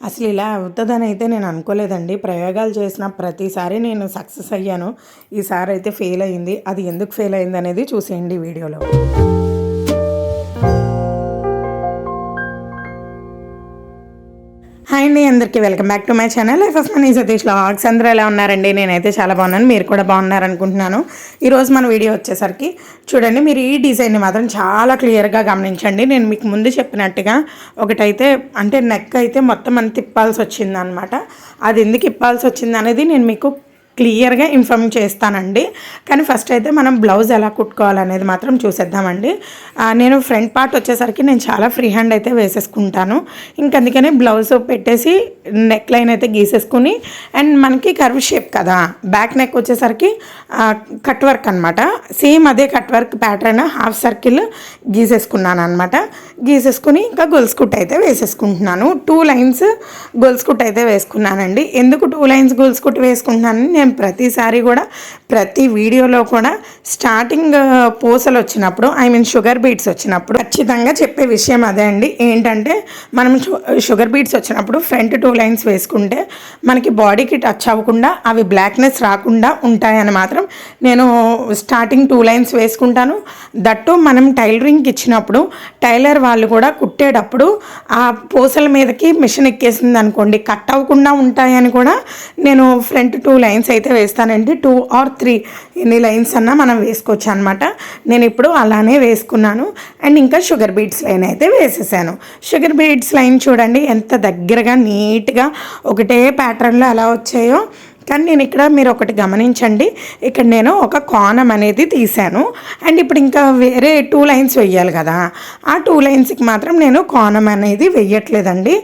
అసలు ఇలా అవుతుందని అయితే నేను అనుకోలేదండి. ప్రయోగాలు చేసిన ప్రతిసారి నేను సక్సెస్ అయ్యాను. ఈసారి అయితే ఫెయిల్ అయింది. అది ఎందుకు ఫెయిల్ అయిందనేది చూసేయండి ఈ వీడియోలో. హాయ్ అండి, అందరికీ welcome back to my channel life of money Satish vlogs. అందరూ ఎలా ఉన్నారండి? నేనైతే చాలా బాగున్నాను. మీరు కూడా బాగున్నారనుకుంటున్నాను. ఈరోజు మన వీడియో వచ్చేసరికి చూడండి, మీరు ఈ డిజైన్ని మాత్రం చాలా క్లియర్గా గమనించండి. నేను మీకు ముందు చెప్పినట్టుగా ఒకటైతే అంటే నెక్ అయితే మొత్తం అని తిప్పాల్సి వచ్చిందనమాట. అది ఎందుకు ఇప్పాల్సి వచ్చింది అనేది నేను మీకు క్లియర్గా ఇన్ఫార్మ్ చేస్తానండి. కానీ ఫస్ట్ అయితే మనం బ్లౌజ్ ఎలా కుట్టుకోవాలనేది మాత్రం చూసేద్దామండి. నేను ఫ్రంట్ పార్ట్ వచ్చేసరికి నేను చాలా ఫ్రీ హ్యాండ్ అయితే వేసేసుకుంటాను. ఇంకందుకనే బ్లౌజ్ పెట్టేసి నెక్ లైన్ అయితే గీసేసుకుని, అండ్ మనకి కర్వ్ షేప్ కదా, బ్యాక్ నెక్ వచ్చేసరికి కట్ వర్క్ అనమాట. సేమ్ అదే cut work pattern half circle గీసేసుకున్నాను అనమాట. గీసేసుకుని ఇంకా గొలుసు కుట్టు అయితే వేసేసుకుంటున్నాను. 2 లైన్స్ గొలుసు కుట్టు అయితే వేసుకున్నానండి. ఎందుకు 2 లైన్స్ గొలుసు కుట్టు వేసుకుంటున్నాను, నేను ప్రతిసారి కూడా ప్రతి వీడియోలో కూడా స్టార్టింగ్ పూసలు వచ్చినప్పుడు షుగర్ బీట్స్ వచ్చినప్పుడు ఖచ్చితంగా చెప్పే విషయం అదే అండి. ఏంటంటే మనం షుగర్ బీట్స్ వచ్చినప్పుడు ఫ్రంట్ 2 లైన్స్ వేసుకుంటే మనకి బాడీకి టచ్ అవ్వకుండా అవి బ్లాక్నెస్ రాకుండా ఉంటాయని మాత్రం నేను స్టార్టింగ్ 2 లైన్స్ వేసుకుంటాను. దట్టు మనం టైలరింగ్కి ఇచ్చినప్పుడు టైలర్ వాళ్ళు కూడా కుట్టేటప్పుడు ఆ పూసల మీదకి మిషన్ ఎక్కేసింది అనుకోండి, కట్ అవ్వకుండా ఉంటాయని కూడా నేను ఫ్రంట్ 2 లైన్స్ అయితే వేస్తానండి. 2 or 3 ఎన్ని లైన్స్ అన్నా మనం వేసుకోవచ్చు అనమాట. నేను ఇప్పుడు అలానే వేసుకున్నాను. అండ్ ఇంకా షుగర్ బీడ్స్ లైన్ అయితే వేసేసాను. షుగర్ బీడ్స్ లైన్ చూడండి ఎంత దగ్గరగా నీట్గా ఒకటే ప్యాటర్న్లో ఎలా వచ్చాయో. కానీ నేను ఇక్కడ మీరు ఒకటి గమనించండి, ఇక్కడ నేను ఒక కోణం అనేది తీసాను. అండ్ ఇప్పుడు ఇంకా వేరే 2 లైన్స్ వేయాలి కదా, ఆ 2 లైన్స్కి మాత్రం నేను కోణం అనేది వేయట్లేదండి.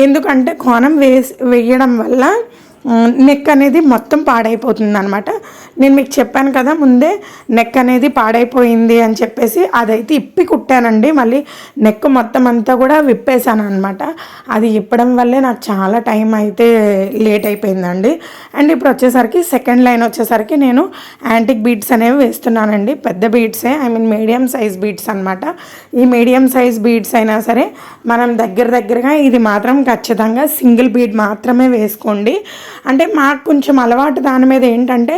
ఎందుకంటే కోణం వేయడం వల్ల నెక్ అనేది మొత్తం పాడైపోతుంది అనమాట. నేను మీకు చెప్పాను కదా ముందే, నెక్ అనేది పాడైపోయింది అని చెప్పేసి అదైతే ఇప్పి కుట్టానండి. మళ్ళీ నెక్ మొత్తం అంతా కూడా విప్పేశాను అనమాట. అది ఇప్పడం వల్లే నాకు చాలా టైం అయితే లేట్ అయిపోయిందండి. అండ్ ఇప్పుడు వచ్చేసరికి సెకండ్ లైన్ వచ్చేసరికి నేను యాంటిక్ బీడ్స్ అనేవి వేస్తున్నానండి. పెద్ద బీడ్సే, మీడియం సైజ్ బీడ్స్ అనమాట. ఈ మీడియం సైజ్ బీడ్స్ అయినా సరే మనం దగ్గరగా ఇది మాత్రం ఖచ్చితంగా సింగిల్ బీడ్ మాత్రమే వేసుకోండి. అంటే మాకు కొంచెం అలవాటు దాని మీద ఏంటంటే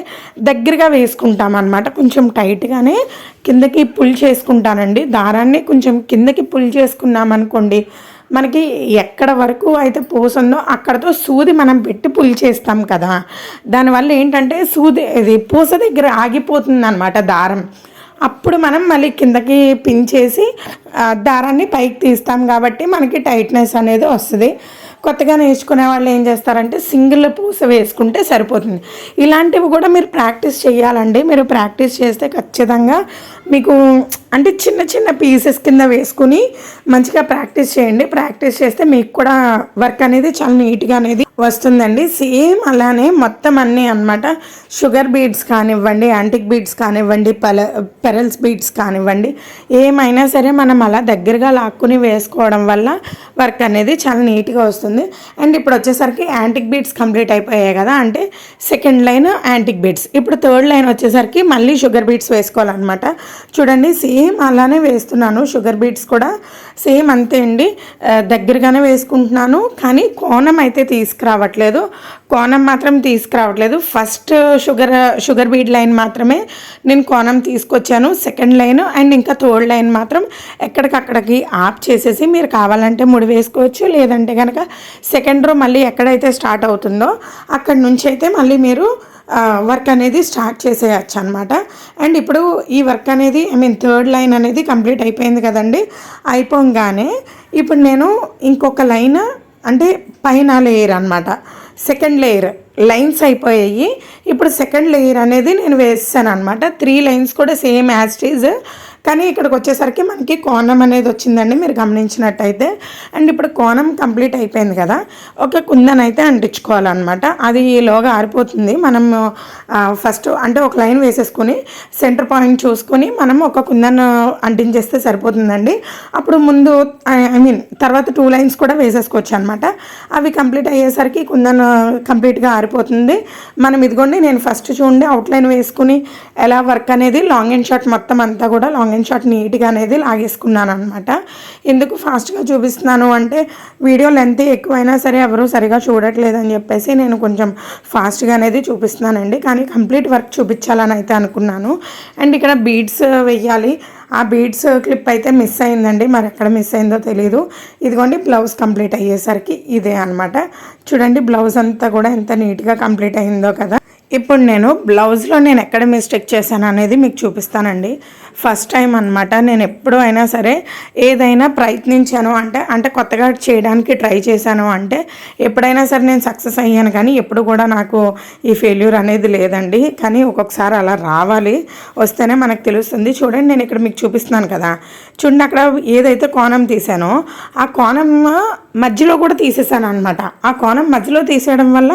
దగ్గరగా వేసుకుంటాం అనమాట. కొంచెం టైట్గానే కిందకి పుల్ చేసుకుంటానండి. దారాన్ని కొంచెం కిందకి పుల్ చేసుకున్నాం అనుకోండి, మనకి ఎక్కడ వరకు అయితే పూసందో అక్కడతో సూది మనం పెట్టి పుల్ చేస్తాం కదా, దానివల్ల ఏంటంటే ఇది పూస దగ్గర ఆగిపోతుంది అనమాట దారం. అప్పుడు మనం మళ్ళీ కిందకి పిన్ చేసి దారాన్ని పైకి తీస్తాం కాబట్టి మనకి టైట్నెస్ అనేది వస్తుంది. కొత్తగా నేర్చుకునే వాళ్ళు ఏం చేస్తారంటే సింగిల్ పూస వేసుకుంటే సరిపోతుంది. ఇలాంటివి కూడా మీరు ప్రాక్టీస్ చేయాలండి. మీరు ప్రాక్టీస్ చేస్తే ఖచ్చితంగా మీకు అంటే చిన్న చిన్న పీసెస్ కింద వేసుకుని మంచిగా ప్రాక్టీస్ చేయండి. ప్రాక్టీస్ చేస్తే మీకు కూడా వర్క్ అనేది చాలా నీట్గా అనేది వస్తుందండి. సేమ్ అలానే మొత్తం అన్నీ అనమాట. షుగర్ బీడ్స్ కానివ్వండి, యాంటిక్ బీడ్స్ కానివ్వండి, పెరల్స్ బీడ్స్ కానివ్వండి, ఏమైనా సరే మనం అలా దగ్గరగా లాక్కుని వేసుకోవడం వల్ల వర్క్ అనేది చాలా నీట్గా వస్తుంది. అండ్ ఇప్పుడు వచ్చేసరికి యాంటిక్ బీడ్స్ కంప్లీట్ అయిపోయాయి కదా, అంటే సెకండ్ లైన్ యాంటిక్ బీడ్స్. ఇప్పుడు థర్డ్ లైన్ వచ్చేసరికి మళ్ళీ షుగర్ బీడ్స్ వేసుకోవాలన్నమాట. చూడండి సేమ్ అలానే వేస్తున్నాను. షుగర్ బీడ్స్ కూడా సేమ్ అంతే అండి, దగ్గరగానే వేసుకుంటున్నాను. కానీ కోణం అయితే తీసుకురావట్లేదు. ఫస్ట్ షుగర్ బీడ్ లైన్ మాత్రమే నేను కోణం తీసుకొచ్చాను. సెకండ్ లైన్ అండ్ ఇంకా థర్డ్ లైన్ మాత్రం ఎక్కడికక్కడికి ఆఫ్ చేసేసి మీరు కావాలంటే ముడి వేసుకోవచ్చు. లేదంటే కనుక సెకండ్ రో మళ్ళీ ఎక్కడైతే స్టార్ట్ అవుతుందో అక్కడి నుంచి అయితే మళ్ళీ మీరు వర్క్ అనేది స్టార్ట్ చేసేయచ్చు అనమాట. అండ్ ఇప్పుడు ఈ వర్క్ అనేది థర్డ్ లైన్ అనేది కంప్లీట్ అయిపోయింది కదండి. అయిపోగానే ఇప్పుడు నేను ఇంకొక లైన్ అంటే పైన లేయర్ అనమాట, సెకండ్ లేయర్ లైన్స్ అయిపోయాయి. ఇప్పుడు సెకండ్ లేయర్ అనేది నేను వేసాను అనమాట. 3 లైన్స్ కూడా సేమ్ యాజ్ ఇట్ ఈజ్. కానీ ఇక్కడికి వచ్చేసరికి మనకి కోణం అనేది వచ్చిందండి, మీరు గమనించినట్టయితే. అండ్ ఇప్పుడు కోణం కంప్లీట్ అయిపోయింది కదా, ఒక కుందన్ అయితే అంటించుకోవాలన్నమాట. అది ఈలోగా ఆరిపోతుంది. మనం ఫస్ట్ అంటే ఒక లైన్ వేసేసుకొని సెంటర్ పాయింట్ చూసుకొని మనం ఒక కుందన్ అంటించేస్తే సరిపోతుందండి. అప్పుడు ముందు తర్వాత 2 లైన్స్ కూడా వేసేసుకోవచ్చు అనమాట. అవి కంప్లీట్ అయ్యేసరికి కుందన్ కంప్లీట్గా ఆరిపోతుంది. మనం ఇదిగోండి, నేను ఫస్ట్ చూడండి అవుట్లైన్ వేసుకుని ఎలా వర్క్ అనేది లాంగ్ అండ్ షార్ట్ మొత్తం అంతా కూడా లాంగ్ స్క్రీన్ షాట్ నీట్గా అనేది లాగేసుకున్నాను అనమాట. ఎందుకు ఫాస్ట్గా చూపిస్తున్నాను అంటే వీడియో లెంత్ ఎక్కువైనా సరే ఎవరు సరిగా చూడట్లేదని చెప్పేసి నేను కొంచెం ఫాస్ట్గా అనేది చూపిస్తున్నానండి. కానీ కంప్లీట్ వర్క్ చూపించాలని అయితే అనుకున్నాను. అండ్ ఇక్కడ బీడ్స్ వెయ్యాలి. ఆ బీడ్స్ క్లిప్ అయితే మిస్ అయిందండి, మరి ఎక్కడ మిస్ అయిందో తెలీదు. ఇదిగోండి బ్లౌజ్ కంప్లీట్ అయ్యేసరికి ఇదే అనమాట. చూడండి బ్లౌజ్ అంతా కూడా ఎంత నీట్గా కంప్లీట్ అయిందో కదా. ఇప్పుడు నేను బ్లౌజ్లో నేను ఎక్కడ మిస్టేక్ చేశాను అనేది మీకు చూపిస్తానండి. ఫస్ట్ టైం అనమాట నేను ఎప్పుడు అయినా సరే ఏదైనా ప్రయత్నించాను అంటే కొత్తగా చేయడానికి ట్రై చేశాను అంటే ఎప్పుడైనా సరే నేను సక్సెస్ అయ్యాను, కానీ ఎప్పుడు కూడా నాకు ఈ ఫెయిల్యూర్ అనేది లేదండి. కానీ ఒక్కొక్కసారి అలా రావాలి, వస్తేనే మనకు తెలుస్తుంది. చూడండి నేను ఇక్కడ మీకు చూపిస్తున్నాను కదా, చూడండి అక్కడ ఏదైతే కోణం తీసానో ఆ కోణం మధ్యలో కూడా తీసేసాను అనమాట. ఆ కోణం మధ్యలో తీసేయడం వల్ల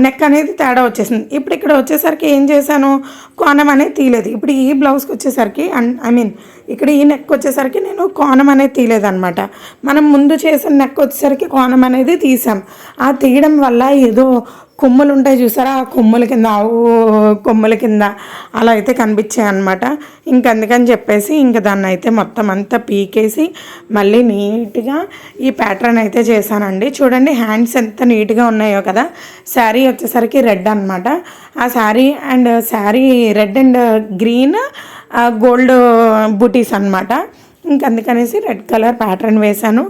నెక్ అనేది తేడా వచ్చేసింది. ఇప్పుడు ఇక్కడ వచ్చేసరికి ఏం చేశాను, కోణం అనేది తీయలేదు. ఇప్పుడు ఈ బ్లౌజ్కి వచ్చేసరికి ఇక్కడ ఈ నెక్ వచ్చేసరికి నేను కోణం అనేది తీయలేదన్నమాట. మనం ముందు చేసిన నెక్ వచ్చేసరికి కోణం అనేది తీసాం. ఆ తీయడం వల్ల ఏదో కొమ్ములు ఉంటాయి చూసారా, ఆ కొమ్ముల కింద ఆవు కొమ్ముల కింద అలా అయితే కనిపించాయి అనమాట. అందుకని చెప్పేసి దాన్ని అయితే మొత్తం అంతా పీకేసి మళ్ళీ నీట్గా ఈ ప్యాటర్న్ అయితే చేశానండి. చూడండి హ్యాండ్స్ ఎంత నీట్గా ఉన్నాయో కదా. శారీ వచ్చేసరికి రెడ్ అనమాట. ఆ sari red and green gold బూటీస్ అనమాట. అందుకనేసి రెడ్ కలర్ ప్యాటర్న్ వేశాను.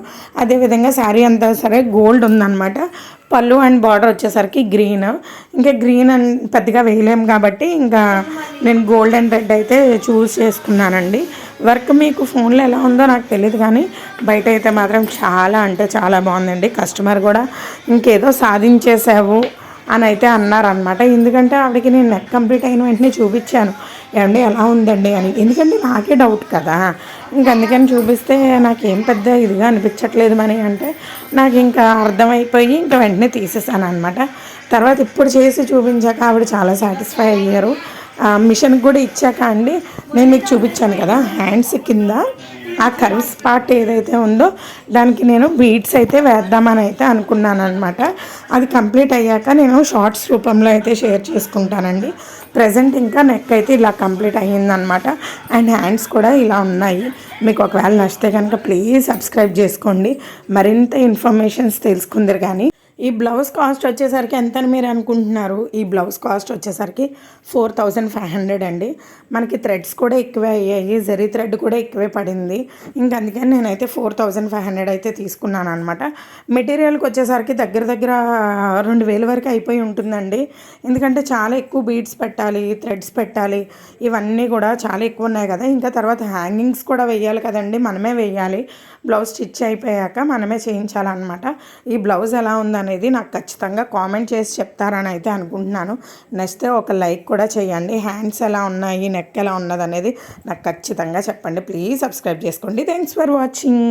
అదేవిధంగా శారీ అంతా సరే గోల్డ్ ఉందన్నమాట. పళ్ళు అండ్ బార్డర్ వచ్చేసరికి గ్రీన్. గ్రీన్ అండ్ పెద్దగా వేయలేము కాబట్టి నేను గోల్డ్ అండ్ రెడ్ అయితే చూస్ చేసుకున్నానండి. వర్క్ మీకు ఫోన్లో ఎలా ఉందో నాకు తెలియదు, కానీ బయట అయితే మాత్రం చాలా అంటే చాలా బాగుందండి. కస్టమర్ కూడా ఇంకేదో సాధించేసావు అని అయితే అన్నారనమాట. ఎందుకంటే ఆవిడకి నేను నెక్ కంప్లీట్ అయిన వెంటనే చూపించాను, ఏమండి ఎలా ఉందండి అని. ఎందుకంటే నాకే డౌట్ కదా, అందుకని చూపిస్తే నాకేం పెద్ద ఇదిగా అనిపించట్లేదు మని అంటే నాకు అర్థమైపోయి వెంటనే తీసేసాను అనమాట. తర్వాత ఇప్పుడు చేసి చూపించాక ఆవిడ చాలా సాటిస్ఫై అయ్యారు. మిషన్కి కూడా ఇచ్చాక అండి నేను మీకు చూపించాను కదా, హ్యాండ్స్ కింద ఆ కర్వ్స్ పార్ట్ ఏదైతే ఉందో దానికి నేను బీడ్స్ అయితే వేద్దామని అయితే అనుకున్నాను అనమాట. అది కంప్లీట్ అయ్యాక నేను షార్ట్స్ రూపంలో అయితే షేర్ చేసుకుంటానండి. ప్రజెంట్ నెక్ అయితే ఇలా కంప్లీట్ అయ్యిందనమాట. అండ్ హ్యాండ్స్ కూడా ఇలా ఉన్నాయి. మీకు ఒకవేళ నచ్చితే కనుక ప్లీజ్ సబ్స్క్రైబ్ చేసుకోండి, మరింత ఇన్ఫర్మేషన్స్ తెలుసుకుందరు. కానీ ఈ బ్లౌజ్ కాస్ట్ వచ్చేసరికి ఎంత అని మీరు అనుకుంటున్నారు? ఈ బ్లౌజ్ కాస్ట్ వచ్చేసరికి 4500 అండి. మనకి థ్రెడ్స్ కూడా ఎక్కువే అయ్యాయి, జరీ థ్రెడ్ కూడా ఎక్కువే పడింది. అందుకని నేనైతే 4500 అయితే తీసుకున్నాను అనమాట. మెటీరియల్కి వచ్చేసరికి దగ్గర 2000 వరకు అయిపోయి ఉంటుందండి. ఎందుకంటే చాలా ఎక్కువ బీడ్స్ పెట్టాలి, థ్రెడ్స్ పెట్టాలి, ఇవన్నీ కూడా చాలా ఎక్కువ ఉన్నాయి కదా. తర్వాత హ్యాంగింగ్స్ కూడా వేయాలి కదండి, మనమే వేయాలి. బ్లౌజ్ స్టిచ్ అయిపోయాక మనమే చేయించాలన్నమాట. ఈ బ్లౌజ్ ఎలా ఉందనేది నాకు ఖచ్చితంగా కామెంట్ చేసి చెప్తారని అయితే అనుకుంటున్నాను. నచ్చితే ఒక లైక్ కూడా చేయండి. హ్యాండ్స్ ఎలా ఉన్నాయి, నెక్ ఎలా ఉన్నది అనేది నాకు ఖచ్చితంగా చెప్పండి. ప్లీజ్ సబ్స్క్రైబ్ చేసుకోండి. Thanks for watching.